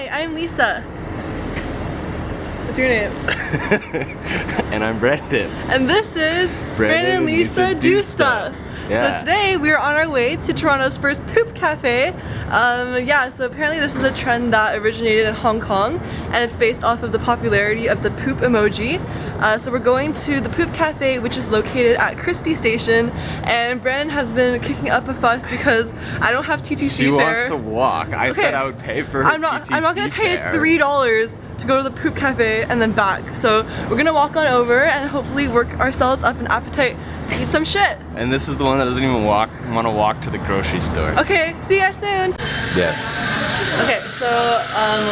Hi, I'm Lisa. What's your name? And I'm Brandon. And this is Brandon and Lisa Do Stuff. Yeah. So today we are on our way to Toronto's first poop cafe. Yeah, so apparently this is a trend that originated in Hong Kong and it's based off of the popularity of the poop emoji. So we're going to the poop cafe, which is located at Christie Station, and Brandon has been kicking up a fuss because I don't have TTC She fare. wants to walk. I said I would pay for her I'm not gonna pay fare. $3 to go to the poop cafe and then back. So we're gonna walk on over and hopefully work ourselves up an appetite to eat some shit. And this is the one that doesn't even want to walk to the grocery store. Okay, see ya soon. Yeah. Okay, so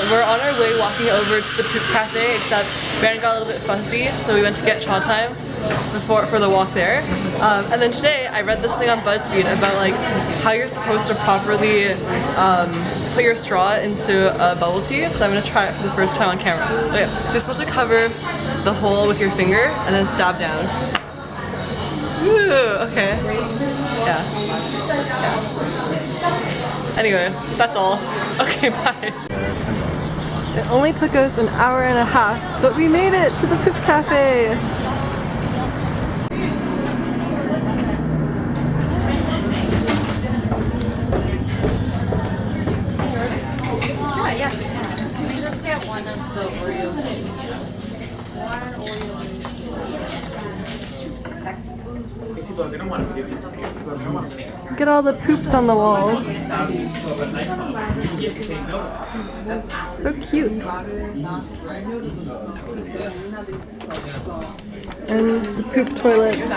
we're on our way walking over to the poop cafe, except Brandon got a little bit fussy, so we went to get cha time for the walk there. And then today I read this thing on BuzzFeed about like how you're supposed to properly put your straw into a bubble tea. So I'm gonna try it for the first time on camera. Okay, so you're supposed to cover the hole with your finger and then stab down. Ooh, okay. Yeah. Anyway, that's all. Okay, bye. It only took us an hour and a half, but we made it to the poop cafe. Yes. Can we just get one of the Oreo cookies? One Oreo Look at all the poops on the walls. So cute. And the poop toilets.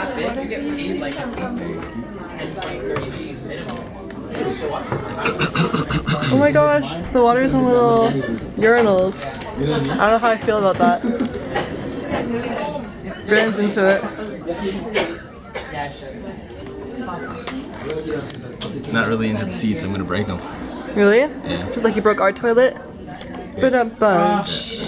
Oh my gosh, the water's in little urinals. I don't know how I feel about that. Brandon's into it. Not really into the seats. I'm gonna break them. Really? Yeah. Just like you broke our toilet? But a bunch.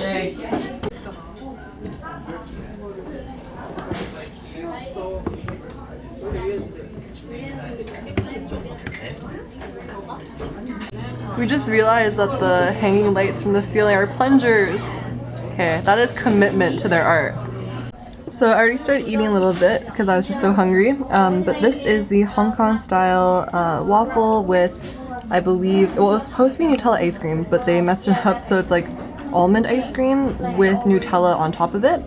We just realized that the hanging lights from the ceiling are plungers. Okay, that is commitment to their art. So I already started eating a little bit because I was just so hungry. But this is the Hong Kong style waffle with, I believe, well, it was supposed to be Nutella ice cream, but they messed it up so it's like almond ice cream with Nutella on top of it.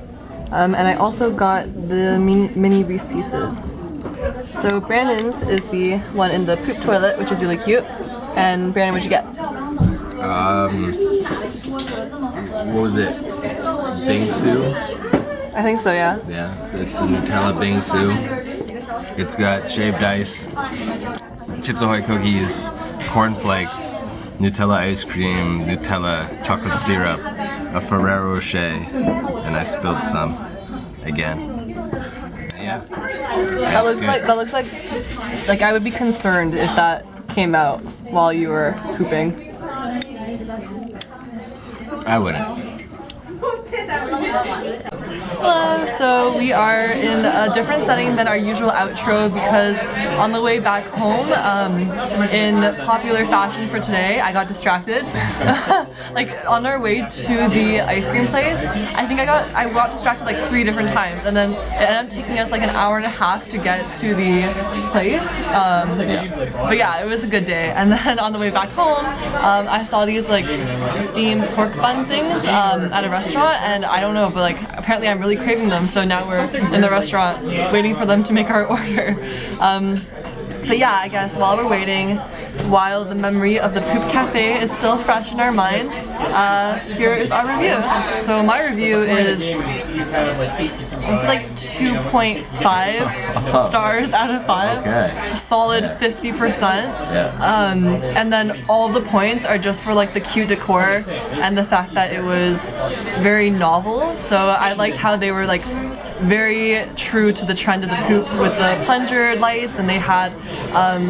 And I also got the mini Reese pieces. So Brandon's is the one in the poop toilet, which is really cute. And Brandon, what'd you get? What was it? Bingsu? I think so, yeah. Yeah, it's the Nutella bingsu. It's got shaved ice, Chips Ahoy cookies, cornflakes, Nutella ice cream, Nutella chocolate syrup, a Ferrero Rocher, and I spilled some again. Yeah. That looks like I would be concerned if that came out while you were pooping. I wouldn't. Hello, so we are in a different setting than our usual outro because on the way back home, in popular fashion for today, I got distracted. Like on our way to the ice cream place, I think I got distracted like 3 different times, and then it ended up taking us like an hour and a half to get to the place. But yeah, it was a good day. And then on the way back home, I saw these like steamed pork bun things at a restaurant, and I don't know, but like apparently I'm really craving them, so now we're in the restaurant waiting for them to make our order. But yeah, I guess while we're waiting, while the memory of the poop cafe is still fresh in our minds, here is our review. So my review is, it's like 2.5 stars out of 5. Okay. It's a solid 50%. Yeah. And then all the points are just for like the cute decor and the fact that it was very novel. So I liked how they were like very true to the trend of the poop with the plunger lights, and they had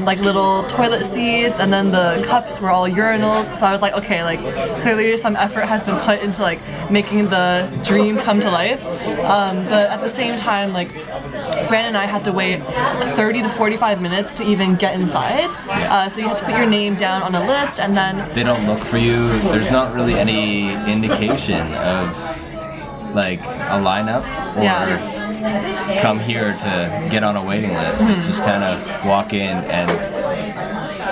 like little toilet seats, and then the cups were all urinals. So I was like, okay, like clearly some effort has been put into like making the dream come to life. But at the same time, like Brandon and I had to wait 30 to 45 minutes to even get inside. So you had to put your name down on a list, and then They don't look for you. There's not really any indication of like a lineup or come here to get on a waiting list. It's just kind of walk in and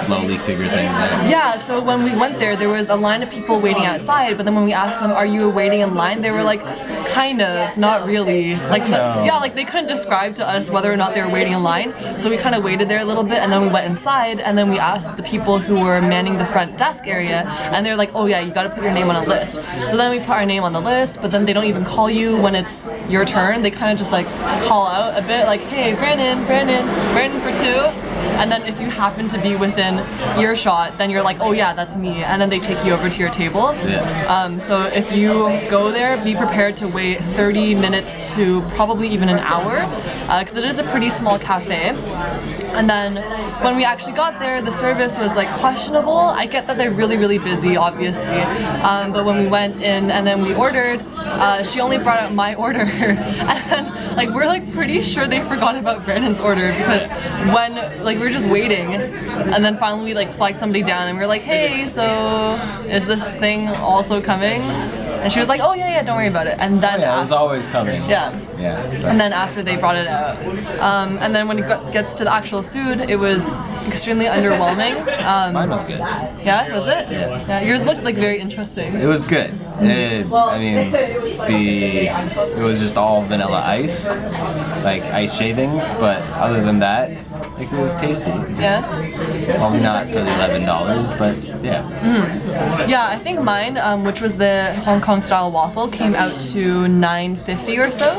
slowly figure things out. yeah, so when we went there was a line of people waiting outside, but then when we asked them, are you waiting in line, they were like, kind of, not really. Like, yeah, like they couldn't describe to us whether or not they were waiting in line. So we kind of waited there a little bit, and then we went inside, and then we asked the people who were manning the front desk area, and they're like, oh yeah, you gotta put your name on a list. So then we put our name on the list, but then they don't even call you when it's your turn. They kind of just like call out a bit, like, hey, Brandon for two. And then if you happen to be within earshot, then you're like, oh yeah, that's me. And then they take you over to your table. Yeah. So if you go there, be prepared to wait 30 minutes to probably even an hour, because it is a pretty small cafe. And then when we actually got there, the service was like questionable. I get that they're really, really busy, obviously. But when we went in and then we ordered, she only brought out my order. And like we're like pretty sure they forgot about Brandon's order, because when like we were just waiting, and then finally we like flagged somebody down and we were like, hey, so is this thing also coming? And she was like, oh yeah, don't worry about it. And then Yeah, it was always coming. yeah. Yeah. And then after they brought it out, and then when it gets to the actual food, it was extremely underwhelming. Mine was good. Yeah, was it? Yeah. Yours looked like very interesting. It was good. I mean, it was just all vanilla ice, like ice shavings, but other than that, like it was tasty. Just probably not for the $11, but yeah. Yeah, I think mine, which was the Hong Kong style waffle, came out to $9.50 or so,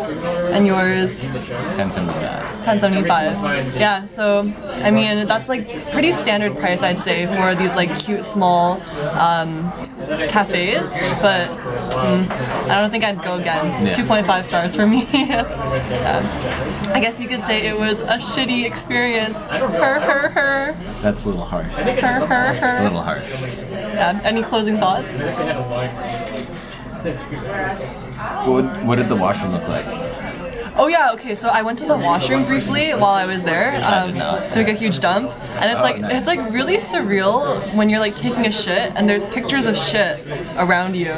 and yours $10.75. $10.75. Yeah, so I mean that's like pretty standard price, I'd say, for these like cute small cafes, but I don't think I'd go again. Yeah. 2.5 stars for me. I guess you could say it was a shitty experience. Her. That's a little harsh. Her. It's a little harsh. Yeah. Any closing thoughts? What did the washroom look like? Oh yeah, okay, so I went to the washroom briefly while I was there to take a huge dump, and it's it's like really surreal when you're like taking a shit and there's pictures of shit around you,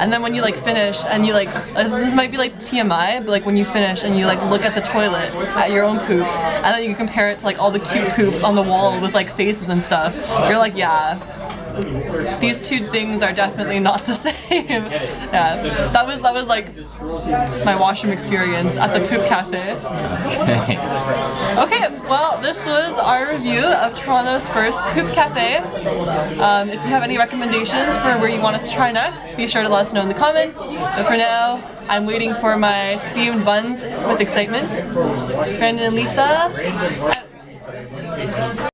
and then when you like finish and you like, this might be like TMI, but like when you finish and you like look at the toilet at your own poop, and then you compare it to like all the cute poops on the wall with like faces and stuff, you're like, yeah, these two things are definitely not the same. Yeah, that was like my washroom experience at the poop cafe. Okay, well, this was our review of Toronto's first poop cafe. If you have any recommendations for where you want us to try next, be sure to let us know in the comments. But for now, I'm waiting for my steamed buns with excitement. Brandon and Lisa, out.